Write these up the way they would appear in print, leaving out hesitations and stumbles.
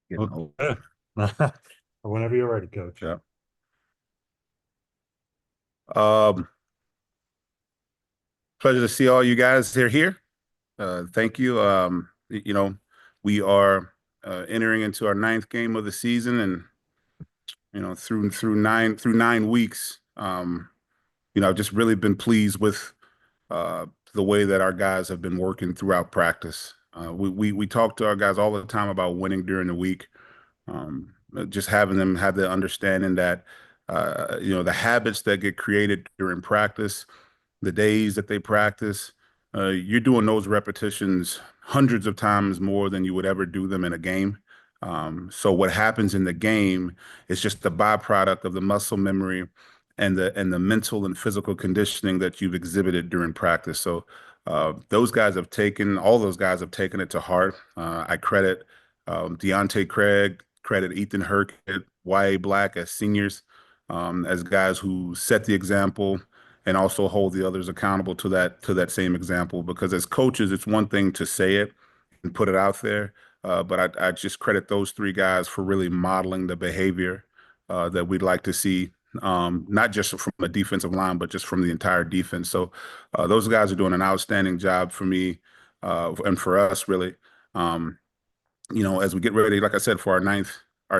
Getting old. Okay. Whenever you're ready, coach. Yeah. Um, Pleasure to see all you guys here. Thank you. We are entering into our ninth game of the season, and through nine weeks. I've just really been pleased with uh, the way that our guys have been working throughout practice. We talk to our guys all the time about winning during the week. Just having them have the understanding that the habits that get created during practice, the days that they practice, you're doing those repetitions hundreds of times more than you would ever do them in a game. So what happens in the game is just the byproduct of the muscle memory and the mental and physical conditioning that you've exhibited during practice. So all those guys have taken it to heart. I credit Deontay Craig, credit Ethan Hurkett, Yahya Black as seniors, as guys who set the example and also hold the others accountable to that same example. Because as coaches, it's one thing to say it and put it out there, but I just credit those three guys for really modeling the behavior that we'd like to see, not just from the defensive line, but just from the entire defense. So those guys are doing an outstanding job for me and for us, really. Um, as we get ready, like I said, for our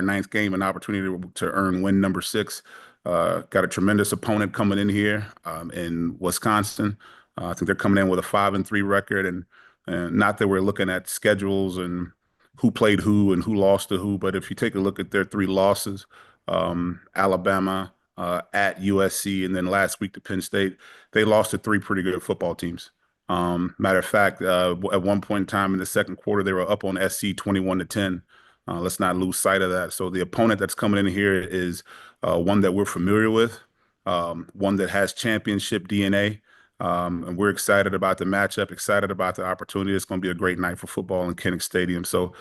ninth game, an opportunity to earn win number six. Got a tremendous opponent coming in here in Wisconsin. I think they're coming in with a 5-3 record, and not that we're looking at schedules and who played who and who lost to who, but if you take a look at their three losses, Alabama, at USC, and then last week to Penn State, they lost to three pretty good football teams. Matter of fact, at one point in time in the second quarter, they were up on SC 21-10. Let's not lose sight of that. So the opponent that's coming in here is one that we're familiar with, one that has championship DNA. And we're excited about the matchup, excited about the opportunity. It's going to be a great night for football in Kinnick Stadium. So,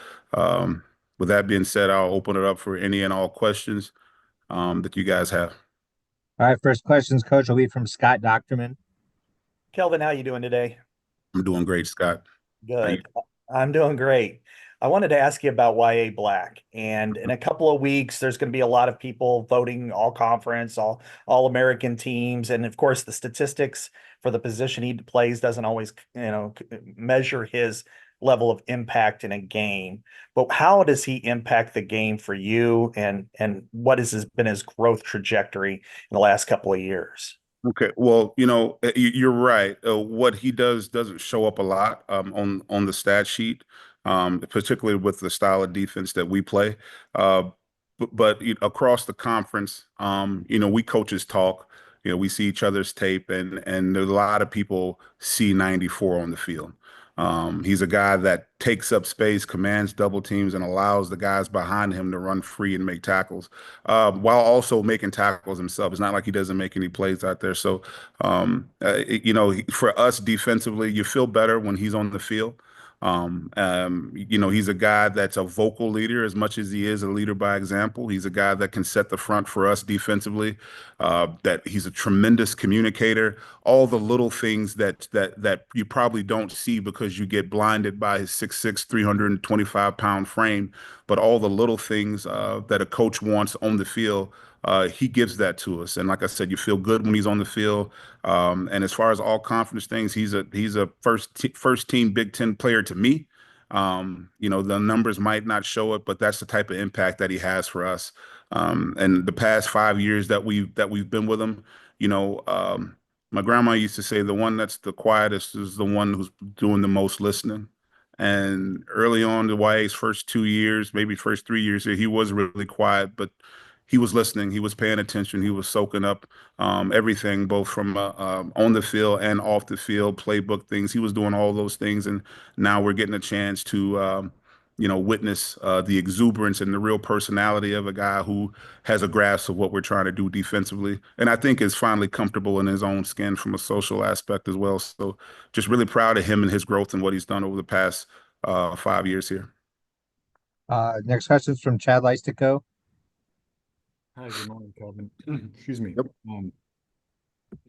with that being said, I'll open it up for any and all questions that you guys have. All right, first questions, Coach, will be from Scott Docterman. Kelvin, how you doing today? I'm doing great, Scott. How you? Good. I'm doing great. I wanted to ask you about Yahya Black. And in a couple of weeks, there's going to be a lot of people voting all conference, all American teams. And of course, the statistics for the position he plays doesn't always, measure his level of impact in a game. But how does he impact the game for you? And what been his growth trajectory in the last couple of years? Okay, well, you're right. What he does doesn't show up a lot on the stat sheet, particularly with the style of defense that we play. But across the conference, we coaches talk. We see each other's tape, and there's a lot of people see 94 on the field. He's a guy that takes up space, commands double teams, and allows the guys behind him to run free and make tackles, while also making tackles himself. It's not like he doesn't make any plays out there. So, for us defensively, you feel better when he's on the field. He's a guy that's a vocal leader as much as he is a leader by example. He's a guy that can set the front for us defensively. That he's a tremendous communicator. All the little things that you probably don't see because you get blinded by his 6'6", 325-pound frame, but all the little things that a coach wants on the field. He gives that to us, and like I said, you feel good when he's on the field. And as far as all conference things, he's a first team Big Ten player to me. The numbers might not show it, but that's the type of impact that he has for us. And the past 5 years that we've been with him, my grandma used to say the one that's the quietest is the one who's doing the most listening. And early on, the YA's first 2 years, maybe first 3 years here, he was really quiet, but he was listening. He was paying attention. He was soaking up everything, both from on the field and off the field, playbook things. He was doing all those things, and now we're getting a chance to, witness the exuberance and the real personality of a guy who has a grasp of what we're trying to do defensively, and I think is finally comfortable in his own skin from a social aspect as well. So, just really proud of him and his growth and what he's done over the past 5 years here. Next question is from Chad Leistico. Hi, good morning, Kelvin. Excuse me.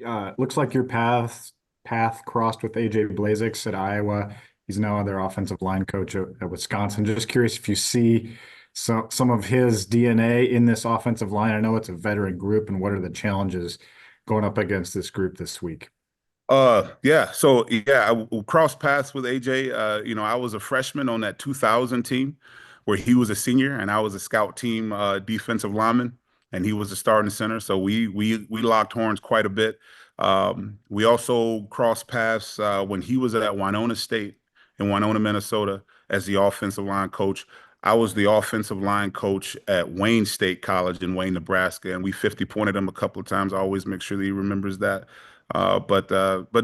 Yep. Looks like your path crossed with AJ Blazix at Iowa. He's now their offensive line coach at Wisconsin. Just curious if you see some of his DNA in this offensive line? I know it's a veteran group, and what are the challenges going up against this group this week? Yeah. So yeah, crossed paths with AJ. I was a freshman on that 2000 team where he was a senior and I was a scout team defensive lineman and he was a starting center. So we locked horns quite a bit. We also crossed paths when he was at Winona State in Winona, Minnesota as the offensive line coach. I was the offensive line coach at Wayne State College in Wayne, Nebraska, and we 50 pointed him a couple of times. I always make sure that he remembers that. But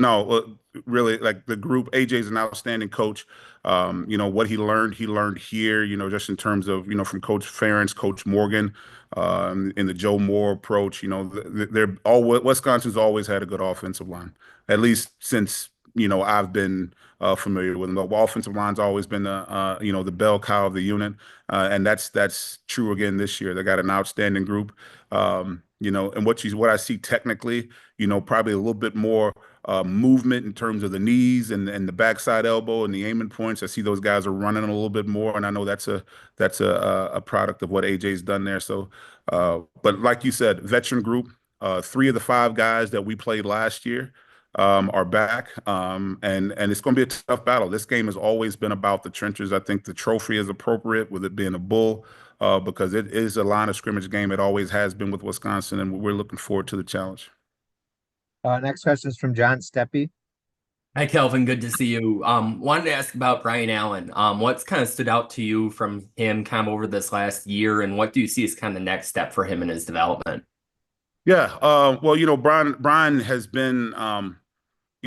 no, really, like the group, AJ's an outstanding coach. What he learned here, just in terms of, from Coach Ferentz, Coach Morgan, in the Joe Moore approach, they're all Wisconsin's always had a good offensive line, at least since, I've been familiar with them. The offensive line's always been the bell cow of the unit. And that's true again this year. They got an outstanding group. And what I see technically, probably a little bit more movement in terms of the knees and the backside elbow and the aiming points. I see those guys are running a little bit more, and I know that's a product of what AJ's done there. So, but like you said, veteran group. Three of the five guys that we played last year are back, and it's going to be a tough battle. This game has always been about the trenches. I think the trophy is appropriate with it being a bull. Because it is a line of scrimmage game. It always has been with Wisconsin, and we're looking forward to the challenge. Next question is from John Steppe. Hi, Kelvin. Good to see you. Wanted to ask about Brian Allen. What's kind of stood out to you from him kind of over this last year, and what do you see as kind of the next step for him in his development? Yeah, well, Brian has been,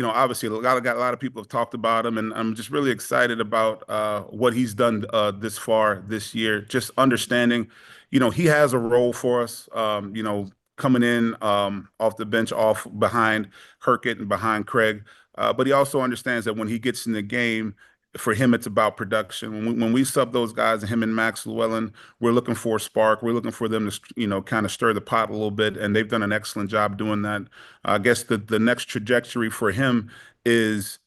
obviously a lot of people have talked about him, and I'm just really excited about what he's done this far this year. Just understanding, he has a role for us. Coming in off the bench, off behind Herkett and behind Craig, but he also understands that when he gets in the game. For him, it's about production. When we sub those guys, him and Max Llewellyn, we're looking for a spark. We're looking for them to, kind of stir the pot a little bit, and they've done an excellent job doing that. I guess the next trajectory for him is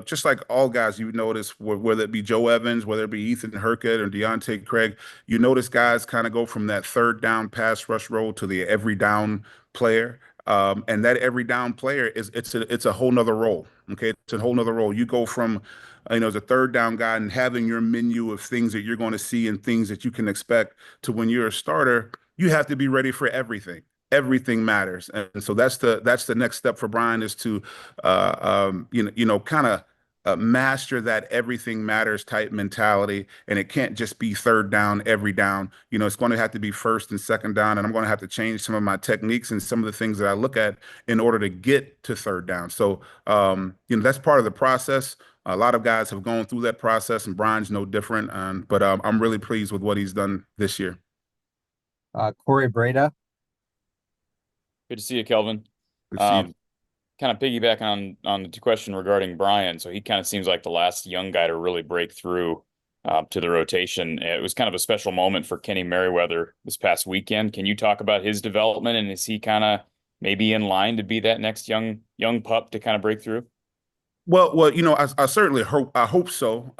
just like all guys you notice, whether it be Joe Evans, whether it be Ethan Herkett or Deontay Craig, you notice guys kind of go from that third down pass rush role to the every down player. And that every down player it's a whole nother role. Okay, it's a whole nother role. You go from as a third down guy and having your menu of things that you're going to see and things that you can expect to when you're a starter, you have to be ready for everything. Everything matters, and so that's the next step for Brian is to, kind of master that everything matters type mentality, and it can't just be third down every down. It's going to have to be first and second down, and I'm going to have to change some of my techniques and some of the things that I look at in order to get to third down. So, that's part of the process. A lot of guys have gone through that process, and Brian's no different. But I'm really pleased with what he's done this year. Corey Breda. Good to see you, Kelvin. Good to see you. Kind of piggyback on the question regarding Brian. So he kind of seems like the last young guy to really break through to the rotation. It was kind of a special moment for Kenny Merryweather this past weekend. Can you talk about his development, and is he kind of maybe in line to be that next young pup to kind of break through? Well, I certainly hope so.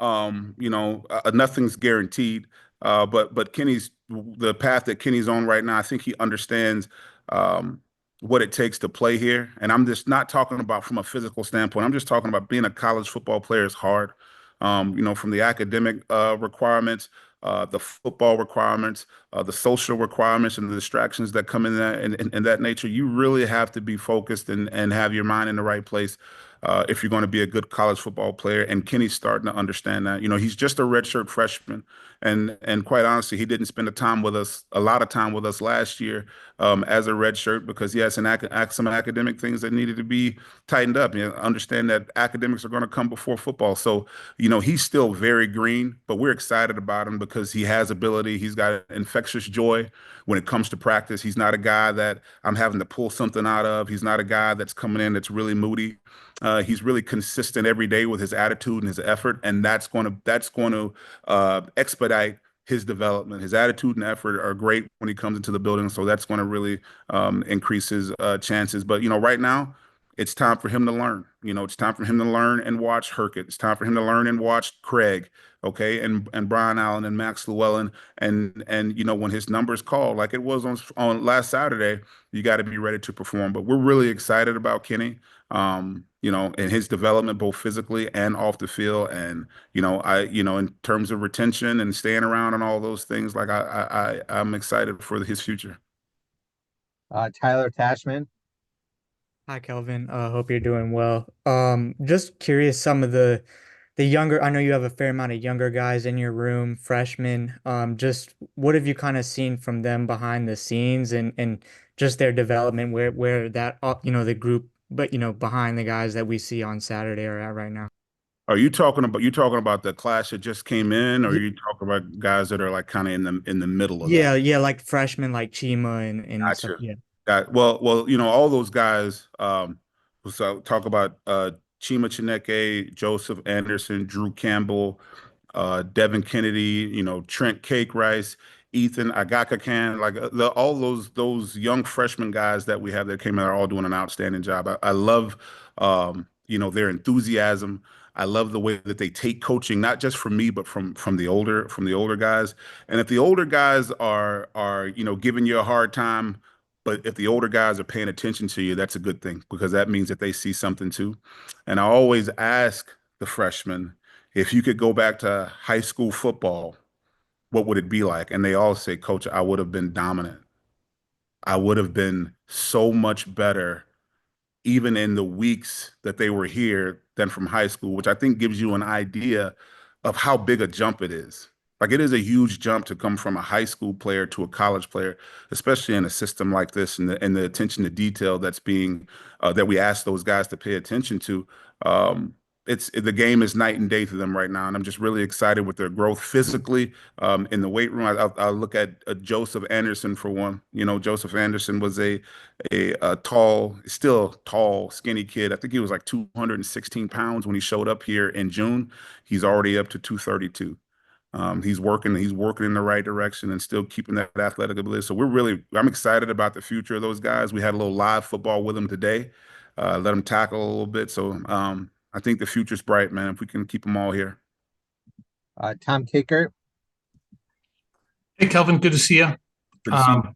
Nothing's guaranteed. But the path that Kenny's on right now, I think he understands what it takes to play here. And I'm just not talking about from a physical standpoint. I'm just talking about being a college football player is hard. From the academic requirements, the football requirements, the social requirements, and the distractions that come in that and that nature. You really have to be focused and have your mind in the right place if you're going to be a good college football player. And Kenny's starting to understand that. He's just a redshirt freshman, and quite honestly, he didn't spend a lot of time with us last year as a redshirt because he had some academic things that needed to be tightened up. Understand that academics are going to come before football. So, he's still very green, but we're excited about him because he has ability. He's got infectious joy when it comes to practice. He's not a guy that I'm having to pull something out of. He's not a guy that's coming in that's really moody. He's really consistent every day with his attitude and his effort, and that's going to expedite his development. His attitude and effort are great when he comes into the building, so that's going to really increase his chances. But right now, it's time for him to learn. It's time for him to learn and watch Herkett. It's time for him to learn and watch Craig. okay, and Brian Allen and Max Llewellyn, and when his numbers call like it was on last Saturday, you got to be ready to perform. But we're really excited about Kenny, and his development both physically and off the field, and in terms of retention and staying around and all those things, like I'm excited for his future. Tyler Tashman. Hi, Kelvin. Hope you're doing well. Just curious, some of the younger, I know you have a fair amount of younger guys in your room, freshmen. Just what have you kind of seen from them behind the scenes and just their development, where that the group, but behind the guys that we see on Saturday are at right now. Are you talking about the class that just came in, or are Ye- you talking about guys that are like kind of in the middle of that? Yeah, yeah, like freshmen like Chima and stuff. Gotcha. Yeah. Well, all those guys. So talk about Chima Chineke, Joseph Anderson, Drew Campbell, Devin Kennedy, Trent Cake Rice, Ethan Agakakan, like all those young freshman guys that we have that came out are all doing an outstanding job. I love their enthusiasm. I love the way that they take coaching, not just from me, but from the older guys. And if the older guys are giving you a hard time, but if the older guys are paying attention to you, that's a good thing because that means that they see something too. And I always ask the freshmen, if you could go back to high school football, what would it be like? And they all say, Coach, I would have been dominant. I would have been so much better even in the weeks that they were here than from high school, which I think gives you an idea of how big a jump it is. Like it is a huge jump to come from a high school player to a college player, especially in a system like this and the attention to detail that we ask those guys to pay attention to. The game is night and day to them right now, and I'm just really excited with their growth physically in the weight room. I'll look at Joseph Anderson for one. Joseph Anderson was a tall, still tall, skinny kid. I think he was like 216 pounds when he showed up here in June. He's already up to 232. He's working in the right direction and still keeping that athletic ability. So I'm excited about the future of those guys. We had a little live football with them today. Let them tackle a little bit. So I think the future's bright, man, if we can keep them all here. Tom Kicker. Hey, Kelvin, good to see you. Good to see you.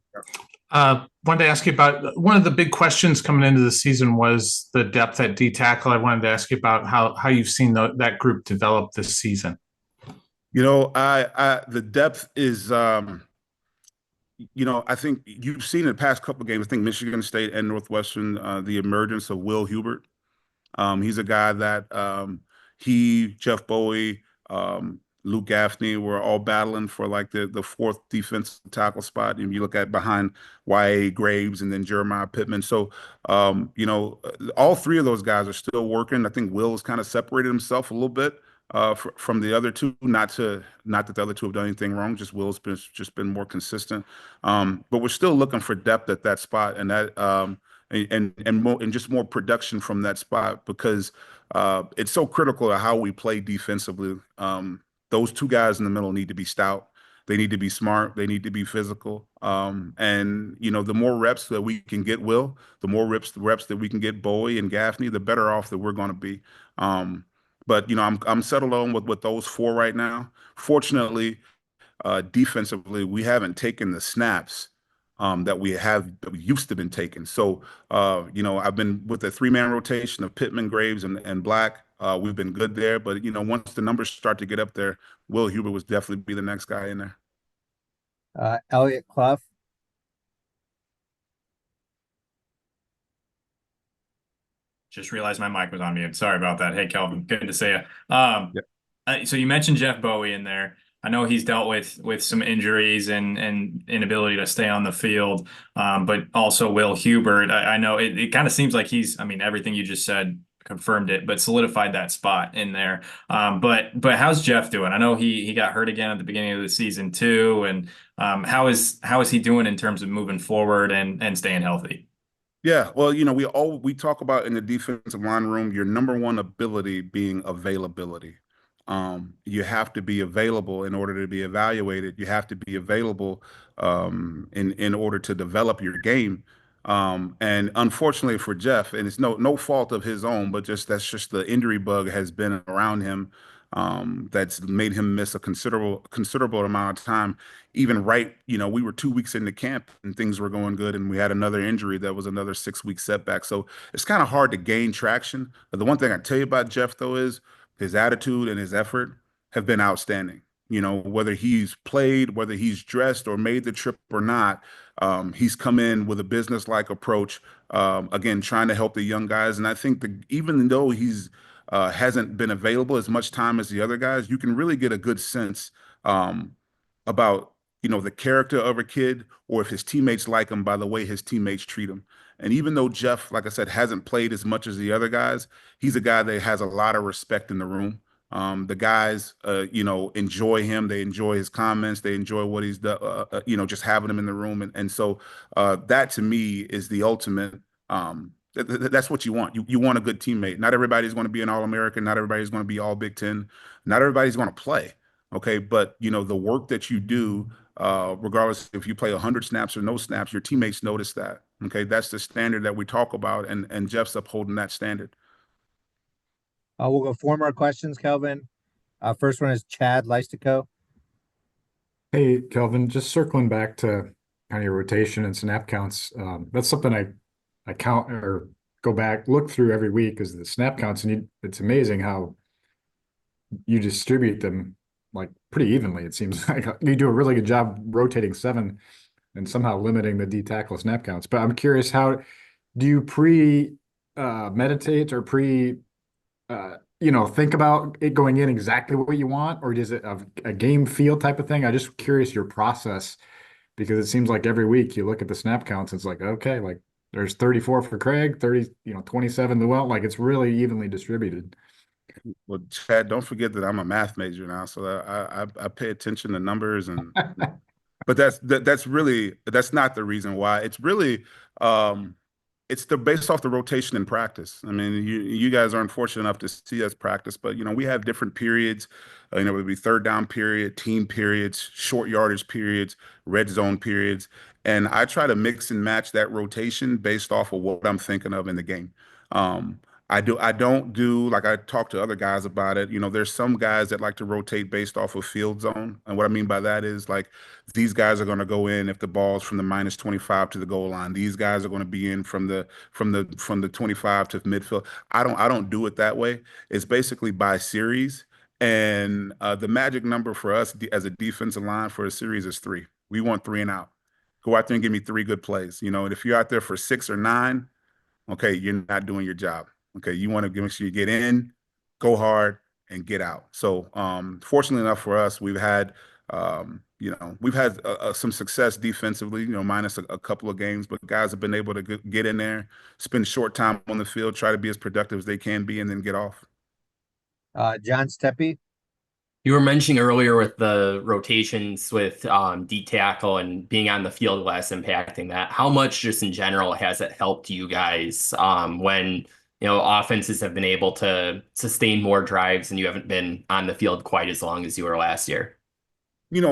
Wanted to ask you about one of the big questions coming into the season was the depth at D tackle. I wanted to ask you about how you've seen that group develop this season. The depth is, I think you've seen in the past couple of games. I think Michigan State and Northwestern, the emergence of Will Hubert. He's a guy that Jeff Bowie, Luke Gaffney were all battling for like the fourth defensive tackle spot. And you look at behind Y.A. Graves and then Jeremiah Pittman. So, all three of those guys are still working. I think Will has kind of separated himself a little bit from the other two. Not that the other two have done anything wrong. Just Will's been more consistent. But we're still looking for depth at that spot and that and just more production from that spot because it's so critical to how we play defensively. Those two guys in the middle need to be stout. They need to be smart. They need to be physical. And the more reps that we can get Will, the more reps that we can get Bowie and Gaffney, the better off that we're going to be. But I'm settled on with those four right now. Fortunately, defensively, we haven't taken the snaps that we used to been taking. So, I've been with the three-man rotation of Pittman, Graves, and Black. We've been good there, but once the numbers start to get up there, Will Huber was definitely be the next guy in there. Elliot Clough. Just realized my mic was on mute. Sorry about that. Hey, Kelvin, good to see you. Yep. So you mentioned Jeff Bowie in there. I know he's dealt with some injuries and inability to stay on the field, but also Will Hubert. I know it kind of seems like everything you just said confirmed it, but solidified that spot in there. But how's Jeff doing? I know he got hurt again at the beginning of the season too. And how is he doing in terms of moving forward and staying healthy? Yeah, well, we talk about in the defensive line room, your number one ability being availability. You have to be available in order to be evaluated. You have to be available in order to develop your game. And unfortunately for Jeff, and it's no fault of his own, but that's just the injury bug has been around him that's made him miss a considerable amount of time. Even right, we were 2 weeks into camp and things were going good, and we had another injury that was another 6 week setback. So it's kind of hard to gain traction. But the one thing I tell you about Jeff though is his attitude and his effort have been outstanding. Whether he's played, whether he's dressed or made the trip or not, he's come in with a business-like approach. Again, trying to help the young guys. And I think even though he's hasn't been available as much time as the other guys, you can really get a good sense about the character of a kid, or if his teammates like him by the way his teammates treat him. And even though Jeff, like I said, hasn't played as much as the other guys, he's a guy that has a lot of respect in the room. The guys, enjoy him. They enjoy his comments. They enjoy what he's done, just having him in the room. And so that to me is the ultimate. That's what you want. You want a good teammate. Not everybody's going to be an All-American. Not everybody's going to be all Big Ten. Not everybody's going to play. Okay. But, the work that you do, regardless if you play 100 snaps or no snaps, your teammates notice that. Okay. That's the standard that we talk about. And Jeff's upholding that standard. We'll go 4 more questions, Kelvin. First one is Chad Leistico. Hey, Kelvin, just circling back to kind of your rotation and snap counts. That's something I count or go back, look through every week, is the snap counts, and it's amazing how you distribute them like pretty evenly. It seems like you do a really good job rotating 7 and somehow limiting the D tackle snap counts. But I'm curious, how do you meditate or think about it going in exactly what you want, or is it a game feel type of thing? I'm just curious your process, because it seems like every week you look at the snap counts, it's like, okay, like there's 34 for Craig, 30, 27 Llewellyn, like it's really evenly distributed. Well, Chad, don't forget that I'm a math major now, so I pay attention to numbers, but that's not the reason why. It's really it's based off the rotation in practice. I mean, you guys aren't fortunate enough to see us practice, but we have different periods. It would be third down period, team periods, short yardage periods, red zone periods, and I try to mix and match that rotation based off of what I'm thinking of in the game. Um, I don't do, like, I talk to other guys about it. There's some guys that like to rotate based off of field zone, and what I mean by that is, like, these guys are going to go in if the ball's from the -25 to the goal line. These guys are going to be in from the 25 to midfield. I don't do it that way. It's basically by series, and the magic number for us as a defensive line for a series is 3. We want 3 and out. Go out there and give me 3 good plays. And if you're out there for 6 or 9, okay, you're not doing your job. Okay, you want to make sure you get in, go hard, and get out. So, fortunately enough for us, we've had some success defensively. Minus a couple of games, but guys have been able to get in there, spend short time on the field, try to be as productive as they can be, and then get off. John Steppe. You were mentioning earlier with the rotations with D tackle and being on the field less, impacting that. How much, just in general, has it helped you guys when offenses have been able to sustain more drives and you haven't been on the field quite as long as you were last year?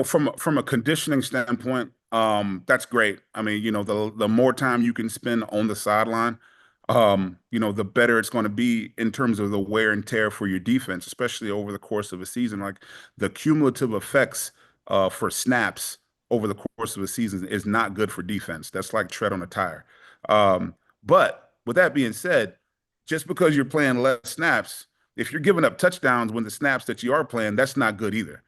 From a conditioning standpoint, that's great. I mean, the more time you can spend on the sideline, the better it's going to be in terms of the wear and tear for your defense, especially over the course of a season. Like, the cumulative effects for snaps over the course of a season is not good for defense. That's like tread on a tire. But with that being said, just because you're playing less snaps, if you're giving up touchdowns when the snaps that you are playing, that's not good either.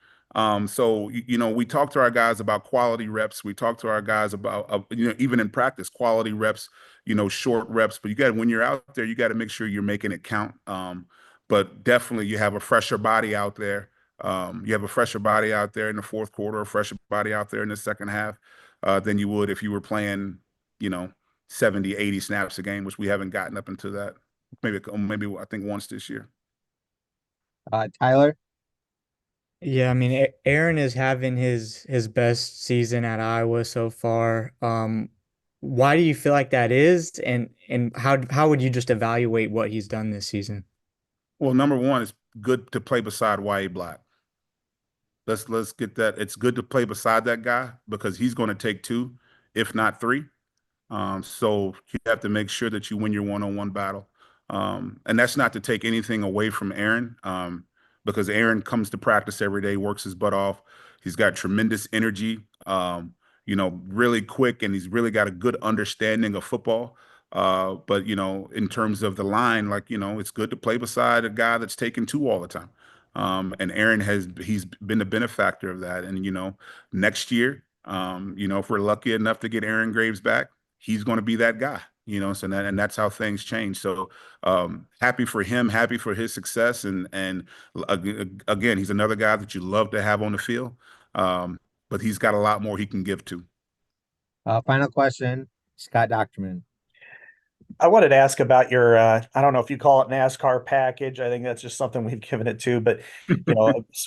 So, we talk to our guys about quality reps. We talk to our guys about, even in practice, quality reps, short reps. But when you're out there, you got to make sure you're making it count. But definitely you have a fresher body out there. You have a fresher body out there in the fourth quarter, a fresher body out there in the second half than you would if you were playing, 70, 80 snaps a game, which we haven't gotten up into that. Maybe I think once this year. Tyler. Yeah, I mean, Aaron is having his best season at Iowa so far. Why do you feel like that is, and how would you just evaluate what he's done this season? Well, number one, it's good to play beside Yahya Black. Let's get that. It's good to play beside that guy because he's going to take 2, if not 3. So you have to make sure that you win your one-on-one battle. And that's not to take anything away from Aaron. because Aaron comes to practice every day, works his butt off. He's got tremendous energy, really quick, and he's really got a good understanding of football. But in terms of the line, it's good to play beside a guy that's taking two all the time. And Aaron he's been the benefactor of that. And next year, if we're lucky enough to get Aaron Graves back, he's going to be that guy. And that's how things change. So happy for him, happy for his success, and again, he's another guy that you love to have on the field. But he's got a lot more he can give to. Final question, Scott Docterman. I wanted to ask about your, I don't know if you call it NASCAR package. I think that's just something we've given it to, but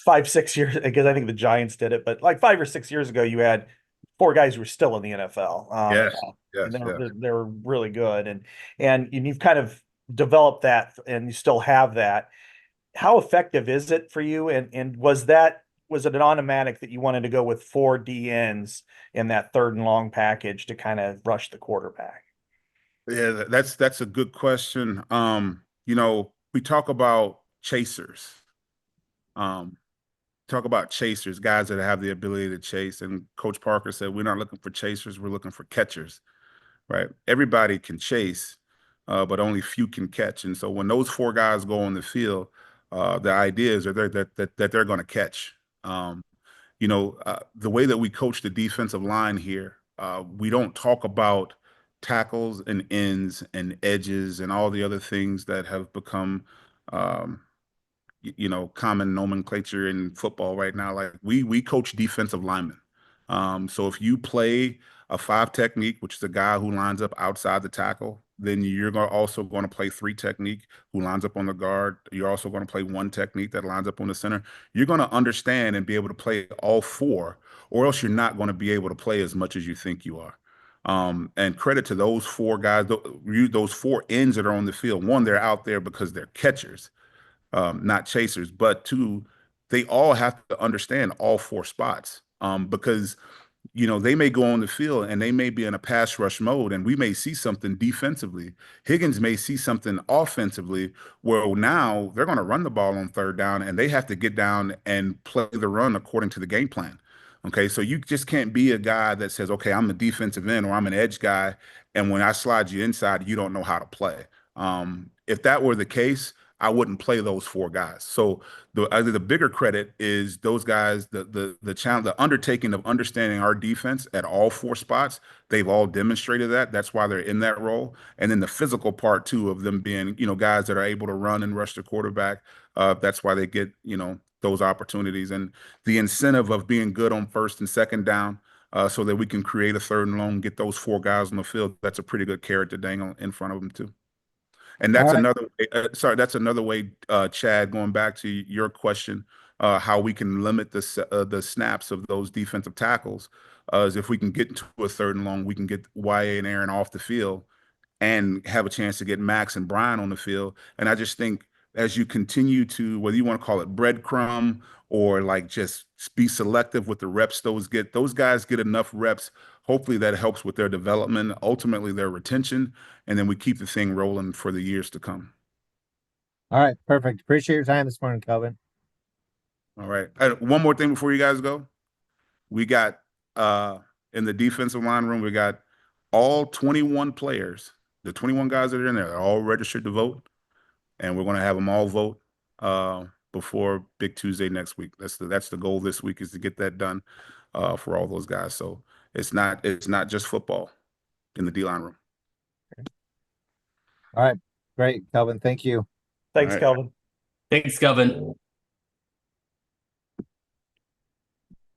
5, 6 years, because I think the Giants did it, but like 5 or 6 years ago, you had 4 guys who were still in the NFL. Yes, And yes, yes. they were really good. And you've kind of developed that and you still have that. How effective is it for you? And was it an automatic that you wanted to go with 4 DNs in that 3rd and long package to kind of rush the quarterback? Yeah, that's a good question. We talk about chasers. Guys that have the ability to chase. And Coach Parker said, we're not looking for chasers, we're looking for catchers, right? Everybody can chase, but only few can catch. And so when those 4 guys go on the field, the idea is that they're going to catch. The way that we coach the defensive line here, we don't talk about tackles and ends and edges and all the other things that have become, common nomenclature in football right now. Like we coach defensive linemen. So if you play a 5 technique, which is a guy who lines up outside the tackle, then you're also going to play 3 technique who lines up on the guard. You're also going to play 1 technique that lines up on the center. You're going to understand and be able to play all 4, or else you're not going to be able to play as much as you think you are. And credit to those 4 guys, those 4 ends that are on the field. One, they're out there because they're catchers, not chasers. But 2, they all have to understand all 4 spots, because they may go on the field and they may be in a pass rush mode, and we may see something defensively. Higgins may see something offensively where now they're going to run the ball on 3rd down and they have to get down and play the run according to the game plan. Okay, so you just can't be a guy that says, okay, I'm a defensive end or I'm an edge guy, and when I slide you inside, you don't know how to play. If that were the case, I wouldn't play those 4 guys. So the bigger credit is those guys, the challenge, the undertaking of understanding our defense at all 4 spots. They've all demonstrated that. That's why they're in that role. And then the physical part too of them being, guys that are able to run and rush the quarterback. That's why they get, those opportunities, and the incentive of being good on 1st and 2nd down, so that we can create a 3rd and long, get those 4 guys on the field. That's a pretty good carrot to dangle in front of them too. And that's another way, that's another way, Chad, going back to your question, how we can limit the snaps of those defensive tackles, is if we can get into a 3rd and long, we can get YA and Aaron off the field and have a chance to get Max and Brian on the field. And I just think as you continue to, whether you want to call it breadcrumb or like just be selective with the reps those guys get enough reps. Hopefully that helps with their development, ultimately their retention, and then we keep the thing rolling for the years to come. All right, perfect. Appreciate your time this morning, Kelvin. All right. One more thing before you guys go. We got in the defensive line room, we got all 21 players, the 21 guys that are in there, they're all registered to vote, and we're going to have them all vote before Big Tuesday next week. That's the goal this week, is to get that done for all those guys. So it's not just football in the D-line room. All right, great, Kelvin. Thank you. Thanks, All right. Kelvin. Thanks, Kelvin.